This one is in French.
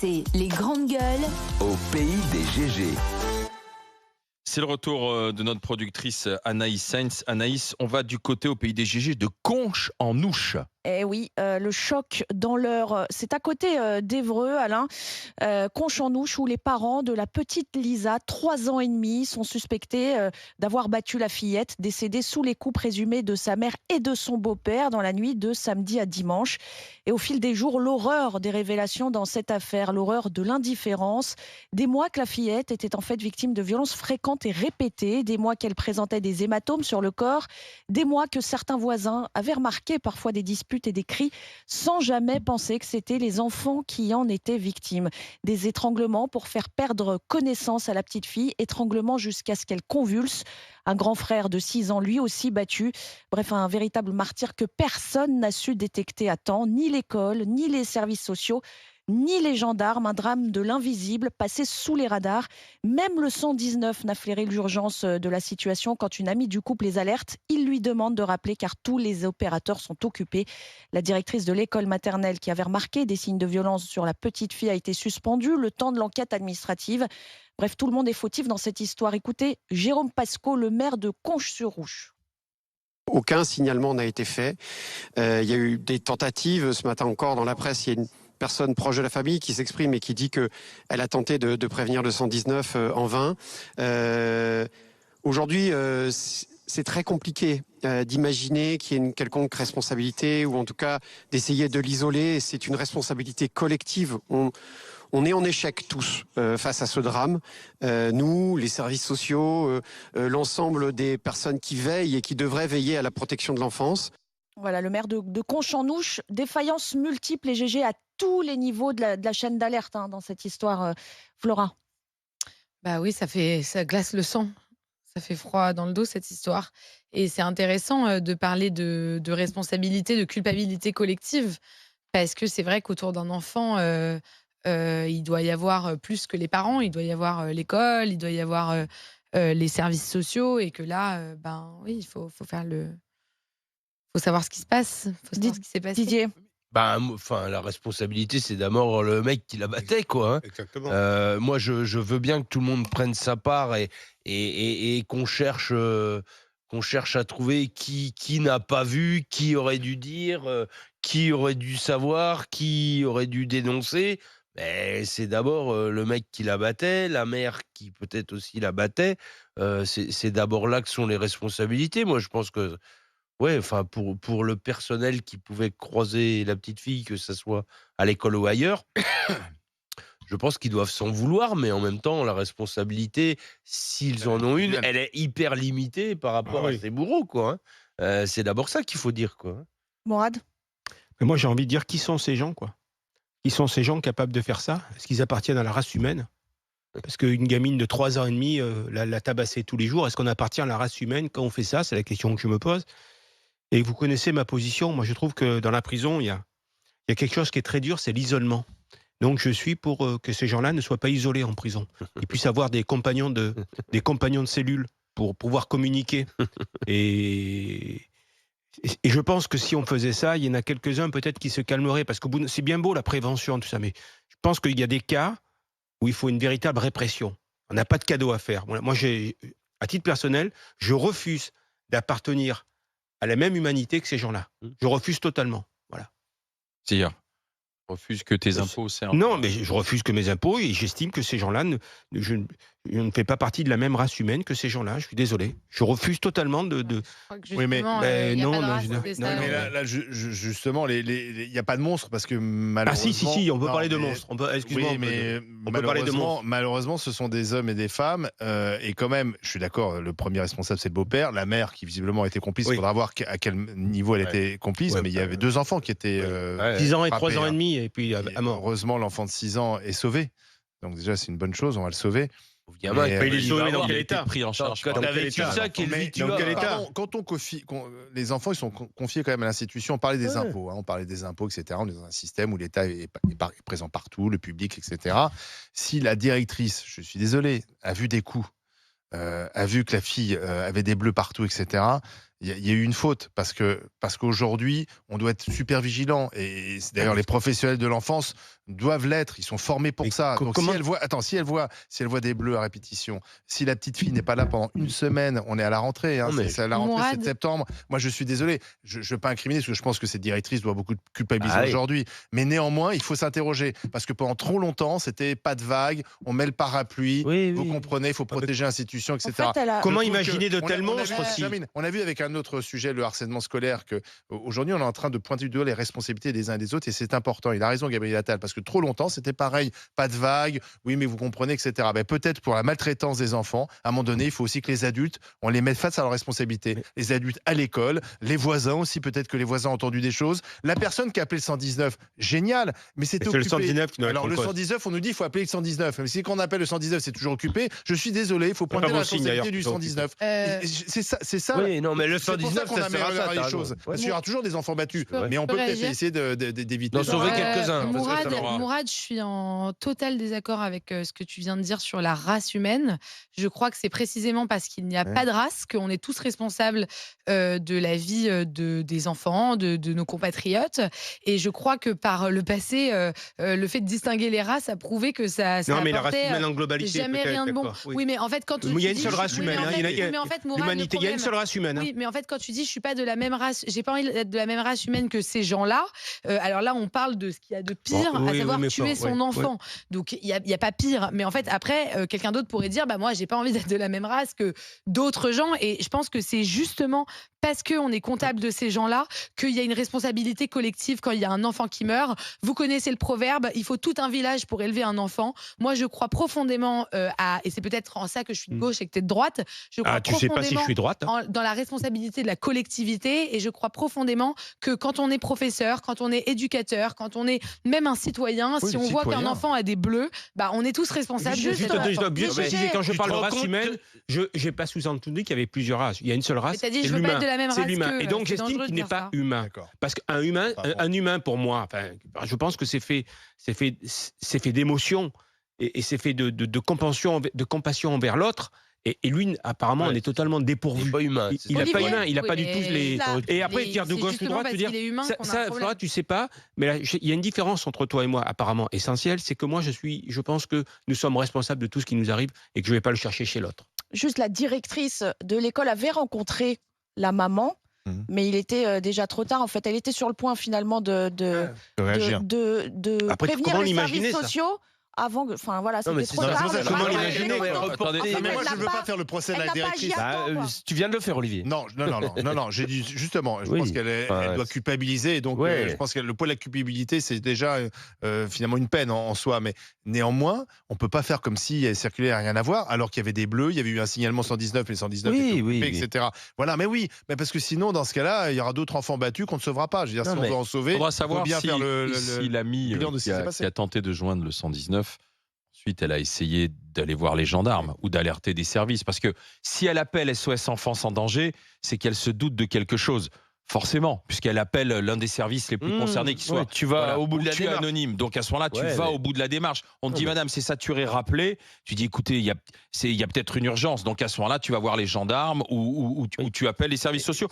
RMC, les grandes gueules. Au pays des GG. C'est le retour de notre productrice Anaïs Sainz. Anaïs, on va du côté au pays des GG de Conches-en-Ouche. Eh oui, le choc dans l'heure. C'est à côté d'Évreux, Alain. Conches-en-Ouche, où les parents de la petite Lisa, 3 ans et demi, sont suspectés d'avoir battu la fillette, décédée sous les coups présumés de sa mère et de son beau-père dans la nuit de samedi à dimanche. Et au fil des jours, l'horreur des révélations dans cette affaire, l'horreur de l'indifférence. Des mois que la fillette était en fait victime de violences fréquentes et répétées, des mois qu'elle présentait des hématomes sur le corps, des mois que certains voisins avaient remarqué parfois des disputes et des cris sans jamais penser que c'était les enfants qui en étaient victimes. Des étranglements pour faire perdre connaissance à la petite fille, étranglements jusqu'à ce qu'elle convulse. Un grand frère de 6 ans, lui aussi battu. Bref, un véritable martyr que personne n'a su détecter à temps, ni l'école, ni les services sociaux, ni les gendarmes. Un drame de l'invisible passé sous les radars. Même le 119 n'a flairé l'urgence de la situation. Quand une amie du couple les alerte, il lui demande de rappeler car tous les opérateurs sont occupés. La directrice de l'école maternelle qui avait remarqué des signes de violence sur la petite fille a été suspendue le temps de l'enquête administrative. Bref, tout le monde est fautif dans cette histoire. Écoutez, Jérôme Pasco, le maire de Conches-sur-Ouche. Aucun signalement n'a été fait. Il y a eu des tentatives, ce matin encore dans la presse, il y a une personne proche de la famille qui s'exprime et qui dit qu'elle a tenté de prévenir le 119 en vain. Aujourd'hui, c'est très compliqué d'imaginer qu'il y ait une quelconque responsabilité ou en tout cas d'essayer de l'isoler. C'est une responsabilité collective. On est en échec tous face à ce drame. Nous, les services sociaux, l'ensemble des personnes qui veillent et qui devraient veiller à la protection de l'enfance. Voilà, le maire de Conches-en-Ouche, défaillances multiples et GG à tous les niveaux de la chaîne d'alerte dans cette histoire, Flora. Bah oui, ça glace le sang. Ça fait froid dans le dos, cette histoire. Et c'est intéressant de parler de responsabilité, de culpabilité collective, parce que c'est vrai qu'autour d'un enfant, il doit y avoir plus que les parents, il doit y avoir l'école, il doit y avoir les services sociaux, et que là, oui, il faut savoir ce qui se passe, il faut savoir ce qui s'est passé. Didier. La responsabilité, c'est d'abord le mec qui la battait, quoi. Hein. Exactement. Moi, je veux bien que tout le monde prenne sa part et qu'on cherche à trouver qui n'a pas vu, qui aurait dû dire, qui aurait dû savoir, qui aurait dû dénoncer. Mais c'est d'abord le mec qui la battait, la mère qui peut-être aussi la battait. C'est d'abord là que sont les responsabilités. Moi, je pense que pour le personnel qui pouvait croiser la petite fille, que ce soit à l'école ou ailleurs, je pense qu'ils doivent s'en vouloir, mais en même temps, la responsabilité, s'ils en ont une, elle est hyper limitée par rapport à ces bourreaux, quoi. Hein. C'est d'abord ça qu'il faut dire, quoi. Morad. Mais moi, j'ai envie de dire qui sont ces gens, quoi. Qui sont ces gens capables de faire ça? Est-ce qu'ils appartiennent à la race humaine? Parce qu'une gamine de 3 ans et demi, la tabasser tous les jours, est-ce qu'on appartient à la race humaine quand on fait ça? C'est la question que je me pose. Et vous connaissez ma position. Moi, je trouve que dans la prison, il y a quelque chose qui est très dur, c'est l'isolement. Donc, je suis pour que ces gens-là ne soient pas isolés en prison. Ils puissent avoir des compagnons de cellule pour pouvoir communiquer. Et je pense que si on faisait ça, il y en a quelques-uns peut-être qui se calmeraient. Parce que c'est bien beau la prévention, tout ça, mais je pense qu'il y a des cas où il faut une véritable répression. On n'a pas de cadeau à faire. Moi, à titre personnel, je refuse d'appartenir à la même humanité que ces gens-là. Je refuse totalement. Voilà. C'est-à-dire, refuse que tes impôts servent. Non, mais je refuse que mes impôts, et j'estime que ces gens-là, je ne fais pas partie de la même race humaine que ces gens-là. Je suis désolé. Je refuse totalement de. Oui, mais justement, il n'y a pas de monstre parce que malheureusement. Ah si, on peut parler de monstres. Excuse-moi, on peut parler de monstres. Malheureusement, ce sont des hommes et des femmes, et quand même, je suis d'accord. Le premier responsable, c'est le beau-père, la mère qui visiblement a été complice. Il faudra voir à quel niveau elle était complice. Mais il y avait 2 enfants qui étaient 10 ans et 3 ans et demi, et puis à mort. Heureusement, l'enfant de 6 ans est sauvé. Donc déjà, c'est une bonne chose. On va le sauver. Il est sauvé dans quel état? Pris en charge. Quand t'avais tout ça, quelle vie tu as? Quand on confie, les enfants, ils sont confiés quand même à l'institution. On parlait des impôts, on parlait des impôts, etc. On est dans un système où l'État est présent partout, le public, etc. Si la directrice, je suis désolé, a vu des coups, a vu que la fille avait des bleus partout, etc., il y a eu une faute parce qu'aujourd'hui, on doit être super vigilant. Et d'ailleurs, les professionnels de l'enfance doivent l'être. Ils sont formés pour ça. Donc, si elle voit des bleus à répétition, si la petite fille n'est pas là pendant une semaine, on est à la rentrée. Hein, c'est à la rentrée, c'est de septembre. Moi, je suis désolé. Je ne veux pas incriminer parce que je pense que cette directrice doit beaucoup culpabiliser aujourd'hui. Mais néanmoins, il faut s'interroger parce que pendant trop longtemps, c'était pas de vague. On met le parapluie. Vous comprenez, il faut protéger l'institution, etc. En fait, comment imaginer de tels monstres aussi? On a vu avec un autre sujet, le harcèlement scolaire, qu'aujourd'hui, on est en train de pointer du doigt les responsabilités des uns et des autres, et c'est important. Il a raison, Gabriel Attal, parce que trop longtemps, c'était pareil, pas de vagues, oui, mais vous comprenez, etc. Ben, peut-être pour la maltraitance des enfants, à un moment donné, il faut aussi que les adultes, on les mette face à leurs responsabilités. Les adultes à l'école, les voisins aussi, peut-être que les voisins ont entendu des choses. La personne qui a appelé le 119, génial, mais c'était occupé. Le 119 qui Alors, le 119, on nous dit qu'il faut appeler le 119. Mais si quand on appelle le 119, c'est toujours occupé, je suis désolé, il faut prendre la responsabilité du 119. C'est ça. Oui, non, mais le 119, qu'on améliorera les choses. Parce qu'il y aura toujours des enfants battus. Mais on peut peut-être essayer d'éviter. D'en sauver quelques-uns. Mourad, je suis en total désaccord avec ce que tu viens de dire sur la race humaine. Je crois que c'est précisément parce qu'il n'y a pas de race qu'on est tous responsables de la vie des enfants, de nos compatriotes. Et je crois que par le passé, le fait de distinguer les races a prouvé que ça non, mais la race humaine en globalité, jamais rien de bon. Oui, mais en fait, quand tu il y a une seule race humaine. L'humanité, il y a une seule race humaine. Oui, mais en fait, quand tu dis je suis pas de la même race, j'ai pas envie d'être de la même race humaine que ces gens-là. Alors là, on parle de ce qu'il y a de pire, à savoir tuer son enfant. Donc il y a pas pire. Mais en fait, après, quelqu'un d'autre pourrait dire, bah moi, j'ai pas envie d'être de la même race que d'autres gens. Et je pense que c'est justement parce qu'on est comptable de ces gens-là qu'il y a une responsabilité collective quand il y a un enfant qui meurt. Vous connaissez le proverbe, il faut tout un village pour élever un enfant. Moi, je crois profondément et c'est peut-être en ça que je suis de gauche et que tu es de droite, je crois tu sais pas si je suis droite, hein. Dans la responsabilité de la collectivité, et je crois profondément que quand on est professeur, quand on est éducateur, quand on est même un citoyen, si on voit qu'un enfant a des bleus, bah, on est tous responsables. Je dois bien préciser, quand je parle de race humaine, je n'ai pas sous-entendu qu'il y avait plusieurs races. Il y a une seule race, c'est l'humain. C'est l'humain. Et donc j'estime qu'il n'est pas humain. Parce qu'un humain, pour moi, je pense que c'est fait d'émotion et c'est fait de compassion envers l'autre. Et lui, apparemment, on est totalement dépourvu. Il n'est pas humain. Il n'a pas humain. Il n'a pas du tout les. Et après, dire de gauche ou de droite, tu dire. Ça, Flora, tu sais pas. Mais là, il y a une différence entre toi et moi, apparemment essentielle, c'est que moi, je pense que nous sommes responsables de tout ce qui nous arrive et que je ne vais pas le chercher chez l'autre. Juste, la directrice de l'école avait rencontré la maman. Mais il était déjà trop tard. En fait, elle était sur le point finalement de prévenir les services sociaux. Avant que, enfin voilà, c'était trop tard. Comment l'imaginer? Mais moi, je ne veux pas faire le procès de la directrice. Tu viens de le faire, Olivier. Non. J'ai dit justement, je pense qu'elle doit culpabiliser. Et donc, je pense que le poids de la culpabilité, c'est déjà finalement une peine en soi. Mais néanmoins, on ne peut pas faire comme si elle circulait à rien à voir, alors qu'il y avait des bleus, il y avait eu un signalement 119, mais 119 était occupé, etc. Voilà, mais parce que sinon, dans ce cas-là, il y aura d'autres enfants battus qu'on ne sauvera pas. Je veux dire, si on veut en sauver, il faudra savoir si l'ami qui a tenté de joindre le 119. Ensuite, elle a essayé d'aller voir les gendarmes ou d'alerter des services. Parce que si elle appelle SOS Enfance en danger, c'est qu'elle se doute de quelque chose. Forcément, puisqu'elle appelle l'un des services les plus concernés qui soit. Tu vas au bout de la démarche. Anonyme. Donc à ce moment-là, tu vas au bout de la démarche. On te dit, madame, c'est saturé, rappelé. Tu dis, écoutez, il y a peut-être une urgence. Donc à ce moment-là, tu vas voir les gendarmes ou tu appelles les services sociaux.